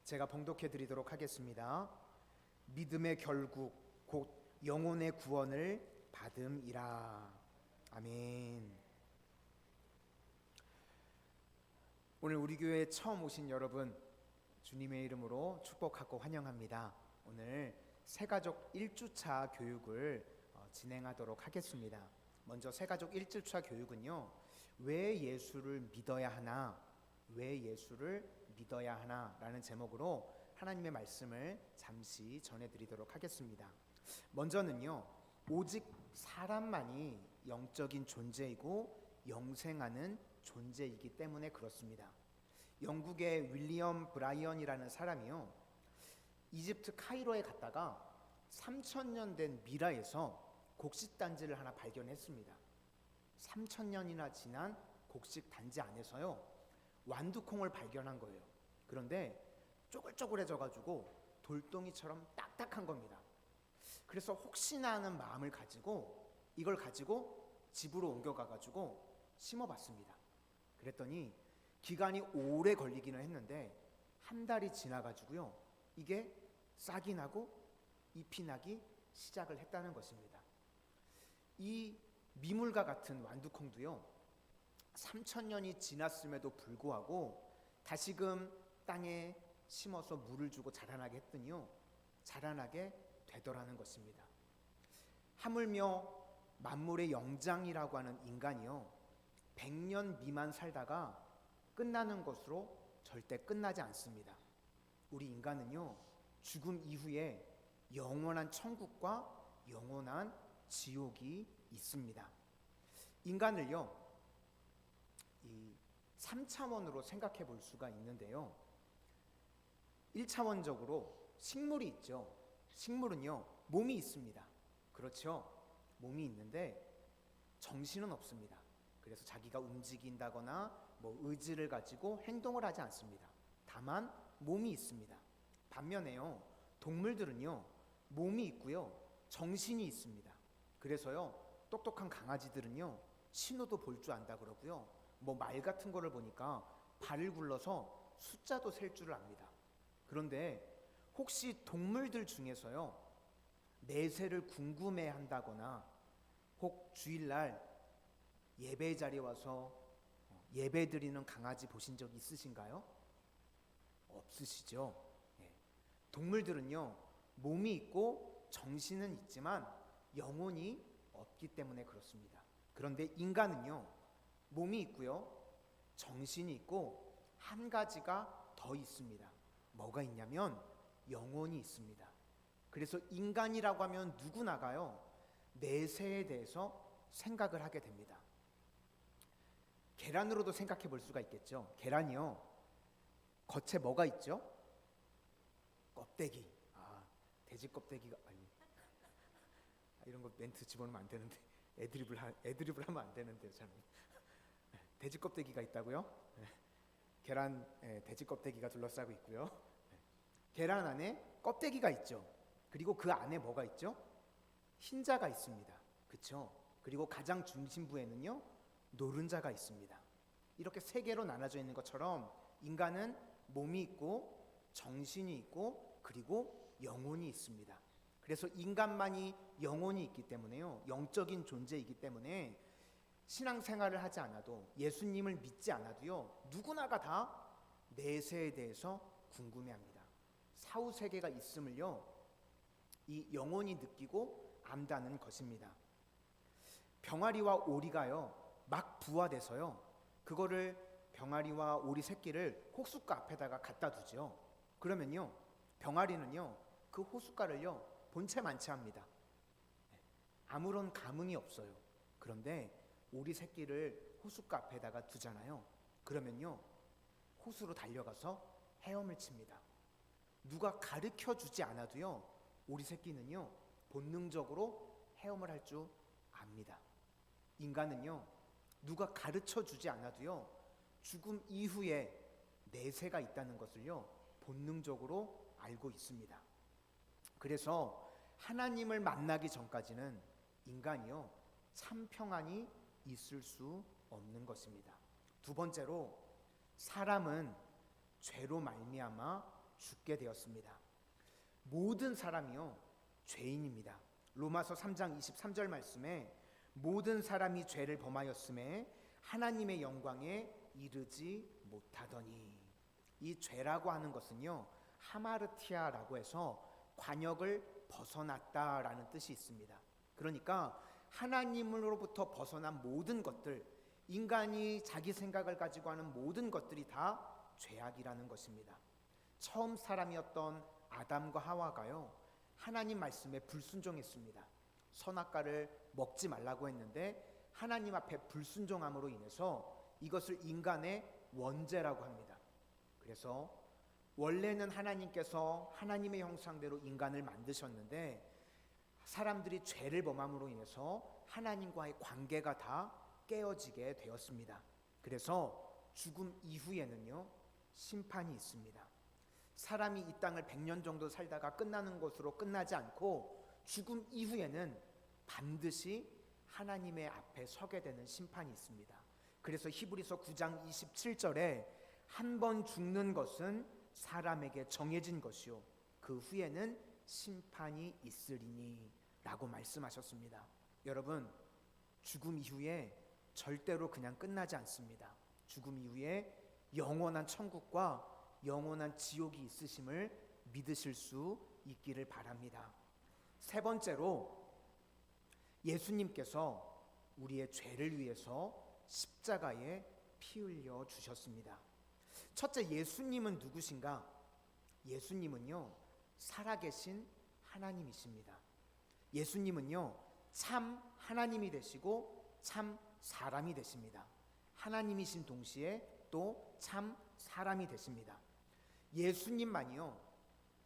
제가 봉독해 드리도록 하겠습니다. 믿음의 결국 곧 영혼의 구원을 받음이라. 아멘. 오늘 우리 교회에 처음 오신 여러분, 주님의 이름으로 축복하고 환영합니다. 오늘 새가족 1주차 교육을 진행하도록 하겠습니다. 먼저 새가족 1주차 교육은요, 왜 예수를 믿어야 하나, 왜 예수를 믿어야 하나 라는 제목으로 하나님의 말씀을 잠시 전해드리도록 하겠습니다. 먼저는요, 오직 사람만이 영적인 존재이고 영생하는 존재이기 때문에 그렇습니다. 영국의 윌리엄 브라이언이라는 사람이요, 이집트 카이로에 갔다가 3000년 된 미라에서 곡식 단지를 하나 발견했습니다. 3000년이나 지난 곡식 단지 안에서요, 완두콩을 발견한 거예요. 그런데 쪼글쪼글해져 가지고 돌덩이처럼 딱딱한 겁니다. 그래서 혹시나 하는 마음을 가지고 이걸 가지고 집으로 옮겨가 가지고 심어봤습니다. 그랬더니 기간이 오래 걸리기는 했는데 한 달이 지나가지고요, 이게 싹이 나고 잎이 나기 시작을 했다는 것입니다. 이 미물과 같은 완두콩도요, 3000년이 지났음에도 불구하고 다시금 땅에 심어서 물을 주고 자라나게 했더니요, 자라나게 되더라는 것입니다. 하물며 만물의 영장이라고 하는 인간이요, 100년 미만 살다가 끝나는 것으로 절대 끝나지 않습니다. 우리 인간은요, 죽음 이후에 영원한 천국과 영원한 지옥이 있습니다. 인간을요, 이 3차원으로 생각해 볼 수가 있는데요, 1차원적으로 식물이 있죠. 식물은요, 몸이 있습니다. 그렇죠? 몸이 있는데 정신은 없습니다. 그래서 자기가 움직인다거나 의지를 가지고 행동을 하지 않습니다. 다만 몸이 있습니다. 반면에요, 동물들은요, 몸이 있고요, 정신이 있습니다. 그래서요, 똑똑한 강아지들은요, 신호도 볼 줄 안다 그러고요, 말 같은 거를 보니까 발을 굴러서 숫자도 셀 줄을 압니다. 그런데 혹시 동물들 중에서요, 내세를 궁금해 한다거나 혹 주일날 예배 자리에 와서 예배 드리는 강아지 보신 적 있으신가요? 없으시죠? 네. 동물들은요, 몸이 있고 정신은 있지만 영혼이 없기 때문에 그렇습니다. 그런데 인간은요, 몸이 있고요, 정신이 있고 한 가지가 더 있습니다. 뭐가 있냐면 영혼이 있습니다. 그래서 인간이라고 하면 누구나가요, 내세에 대해서 생각을 하게 됩니다. 계란으로도 생각해 볼 수가 있겠죠. 계란이요, 겉에 뭐가 있죠? 껍데기. 돼지 껍데기가 이런 거 멘트 집어넣으면 안 되는데, 애드립을 하면 안 되는데요, 저는. 돼지 껍데기가 있다고요? 계란, 돼지 껍데기가 둘러싸고 있고요. 계란 안에 껍데기가 있죠. 그리고 그 안에 뭐가 있죠? 흰자가 있습니다. 그렇죠? 그리고 가장 중심부에는요, 노른자가 있습니다. 이렇게 세 개로 나눠져 있는 것처럼 인간은 몸이 있고 정신이 있고 그리고 영혼이 있습니다. 그래서 인간만이 영혼이 있기 때문에요, 영적인 존재이기 때문에 신앙생활을 하지 않아도, 예수님을 믿지 않아도요, 누구나가 다 내세에 대해서 궁금해합니다. 사후세계가 있음을요, 이 영혼이 느끼고 안다는 것입니다. 병아리와 오리가요, 막 부화돼서요, 그거를 병아리와 오리 새끼를 호숫가 앞에다가 갖다 두죠. 그러면요, 병아리는요, 그 호숫가를요, 본체 만취합니다. 아무런 감흥이 없어요. 그런데 오리 새끼를 호숫가 앞에다가 두잖아요. 그러면요, 호수로 달려가서 헤엄을 칩니다. 누가 가르쳐 주지 않아도요, 오리 새끼는요, 본능적으로 헤엄을 할 줄 압니다. 인간은요, 누가 가르쳐 주지 않아도요, 죽음 이후에 내세가 있다는 것을요, 본능적으로 알고 있습니다. 그래서 하나님을 만나기 전까지는 인간이요, 참 평안이 있을 수 없는 것입니다. 두 번째로, 사람은 죄로 말미암아 죽게 되었습니다. 모든 사람이요 죄인입니다. 로마서 3장 23절 말씀에 모든 사람이 죄를 범하였음에 하나님의 영광에 이르지 못하더니, 이 죄라고 하는 것은요 하마르티아라고 해서 관역을 벗어났다라는 뜻이 있습니다. 그러니까 하나님으로부터 벗어난 모든 것들, 인간이 자기 생각을 가지고 하는 모든 것들이 다 죄악이라는 것입니다. 처음 사람이었던 아담과 하와가요 하나님 말씀에 불순종했습니다. 선악과를 먹지 말라고 했는데 하나님 앞에 불순종함으로 인해서 이것을 인간의 원죄라고 합니다. 그래서 원래는 하나님께서 하나님의 형상대로 인간을 만드셨는데 사람들이 죄를 범함으로 인해서 하나님과의 관계가 다 깨어지게 되었습니다. 그래서 죽음 이후에는요 심판이 있습니다. 사람이 이 땅을 100년 정도 살다가 끝나는 것으로 끝나지 않고 죽음 이후에는 반드시 하나님의 앞에 서게 되는 심판이 있습니다. 그래서 히브리서 9장 27절에 한 번 죽는 것은 사람에게 정해진 것이요 그 후에는 심판이 있으리니 라고 말씀하셨습니다. 여러분, 죽음 이후에 절대로 그냥 끝나지 않습니다. 죽음 이후에 영원한 천국과 영원한 지옥이 있으심을 믿으실 수 있기를 바랍니다. 세 번째로, 예수님께서 우리의 죄를 위해서 십자가에 피 흘려 주셨습니다. 첫째, 예수님은 누구신가? 예수님은요 살아계신 하나님이십니다. 예수님은요 참 하나님이 되시고 참 사람이 되십니다. 하나님이신 동시에 또 참 사람이 되십니다. 예수님만이요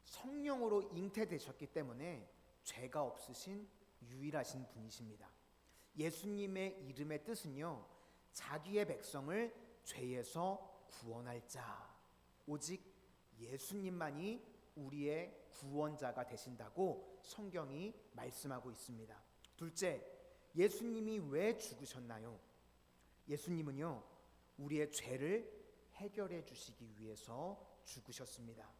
성령으로 잉태되셨기 때문에 죄가 없으신 유일하신 분이십니다. 예수님의 이름의 뜻은요 자기의 백성을 죄에서 구원할 자, 오직 예수님만이 우리의 구원자가 되신다고 성경이 말씀하고 있습니다. 둘째, 예수님이 왜 죽으셨나요? 예수님은요 우리의 죄를 해결해 주시기 위해서 죽으셨습니다.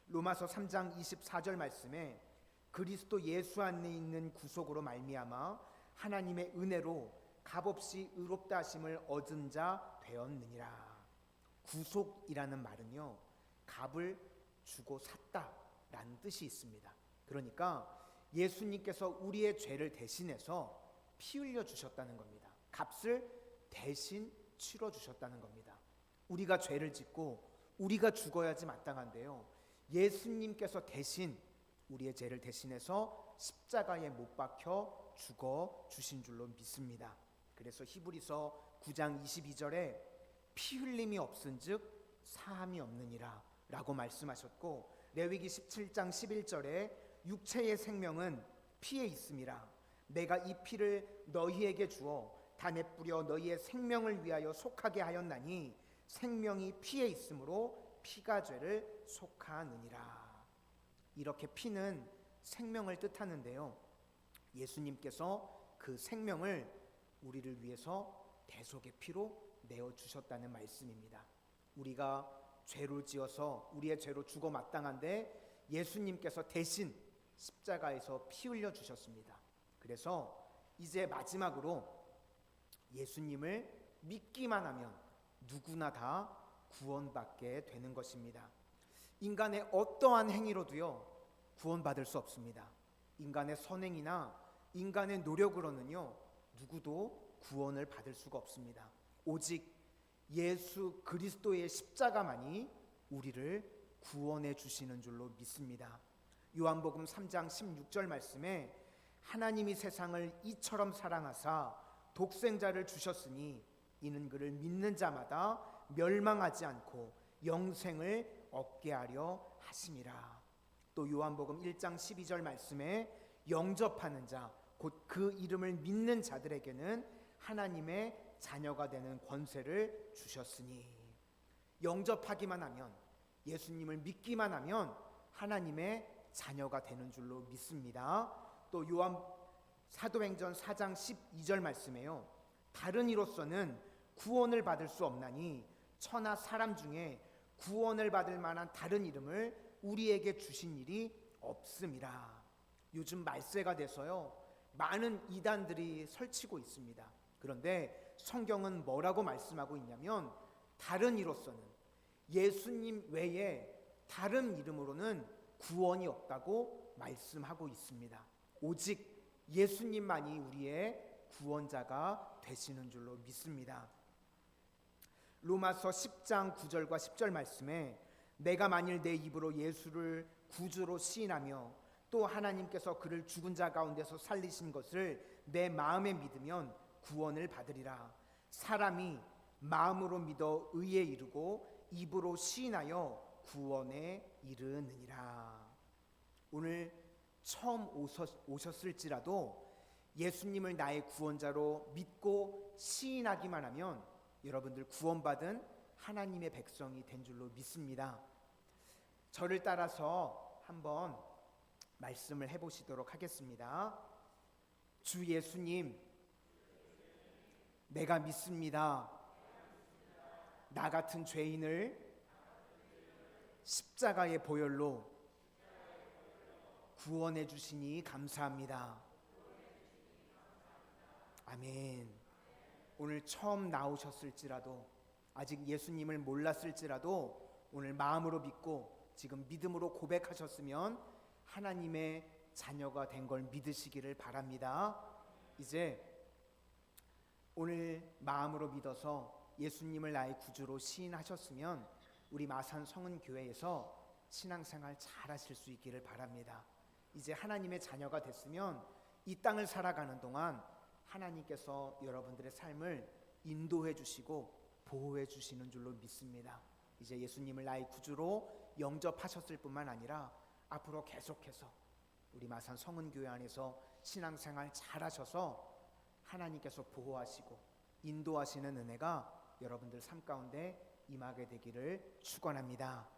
로마서 3장 24절 말씀에 그리스도 예수 안에 있는 구속으로 말미암아 하나님의 은혜로 값없이 의롭다 하심을 얻은 자 되었느니라. 구속이라는 말은요 값을 주고 샀다라는 뜻이 있습니다. 그러니까 예수님께서 우리의 죄를 대신해서 피 흘려 주셨다는 겁니다. 값을 대신 치러 주셨다는 겁니다. 우리가 죄를 짓고 우리가 죽어야지 마땅한데요 예수님께서 대신 우리의 죄를 대신해서 십자가에 못 박혀 죽어 주신 줄로 믿습니다. 그래서 히브리서 9장 22절에 피 흘림이 없은즉 사함이 없느니라 라고 말씀하셨고, 레위기 17장 11절에 육체의 생명은 피에 있음이라 내가 이 피를 너희에게 주어 단에 뿌려 너희의 생명을 위하여 속하게 하였나니 생명이 피에 있으므로 피가 죄를 속하느니라. 이렇게 피는 생명을 뜻하는데요 예수님께서 그 생명을 우리를 위해서 대속의 피로 내어주셨다는 말씀입니다. 우리가 죄를 지어서 우리의 죄로 죽어 마땅한데 예수님께서 대신 십자가에서 피 흘려 주셨습니다. 그래서 이제 마지막으로 예수님을 믿기만 하면 누구나 다 구원받게 되는 것입니다. 인간의 어떠한 행위로도요 구원받을 수 없습니다. 인간의 선행이나 인간의 노력으로는요 누구도 구원을 받을 수가 없습니다. 오직 예수 그리스도의 십자가만이 우리를 구원해 주시는 줄로 믿습니다. 요한복음 3장 16절 말씀에 하나님이 세상을 이처럼 사랑하사 독생자를 주셨으니 이는 그를 믿는 자마다 멸망하지 않고 영생을 얻게 하려 하심이라. 또 요한복음 1장 12절 말씀에 영접하는 자 곧 그 이름을 믿는 자들에게는 하나님의 자녀가 되는 권세를 주셨으니, 영접하기만 하면 예수님을 믿기만 하면 하나님의 자녀가 되는 줄로 믿습니다. 또 요한 사도행전 4장 12절 말씀에요 다른 이로서는 구원을 받을 수 없나니 천하 사람 중에 구원을 받을 만한 다른 이름을 우리에게 주신 일이 없습니다. 요즘 말세가 돼서요, 많은 이단들이 설치고 있습니다. 그런데 성경은 뭐라고 말씀하고 있냐면, 다른 이로서는, 예수님 외에 다른 이름으로는 구원이 없다고 말씀하고 있습니다. 오직 예수님만이 우리의 구원자가 되시는 줄로 믿습니다. 로마서 10장 9절과 10절 말씀에, 내가 만일 내 입으로 예수를 구주로 시인하며 또 하나님께서 그를 죽은 자 가운데서 살리신 것을 내 마음에 믿으면 구원을 받으리라. 사람이 마음으로 믿어 의에 이르고 입으로 시인하여 구원에 이르느니라. 오늘 처음 오셨을지라도 예수님을 나의 구원자로 믿고 시인하기만 하면 여러분들 구원받은 하나님의 백성이 된 줄로 믿습니다. 저를 따라서 한번 말씀을 해보시도록 하겠습니다. 주 예수님, 내가 믿습니다. 나 같은 죄인을 십자가의 보혈로 구원해 주시니 감사합니다. 아멘. 오늘 처음 나오셨을지라도, 아직 예수님을 몰랐을지라도 오늘 마음으로 믿고 지금 믿음으로 고백하셨으면 하나님의 자녀가 된 걸 믿으시기를 바랍니다. 이제 오늘 마음으로 믿어서 예수님을 나의 구주로 시인하셨으면 우리 마산 성은교회에서 신앙생활 잘 하실 수 있기를 바랍니다. 이제 하나님의 자녀가 됐으면 이 땅을 살아가는 동안 하나님께서 여러분들의 삶을 인도해 주시고 보호해 주시는 줄로 믿습니다. 이제 예수님을 나의 구주로 영접하셨을 뿐만 아니라 앞으로 계속해서 우리 마산 성은교회 안에서 신앙생활 잘 하셔서 하나님께서 보호하시고 인도하시는 은혜가 여러분들 삶 가운데 임하게 되기를 축원합니다.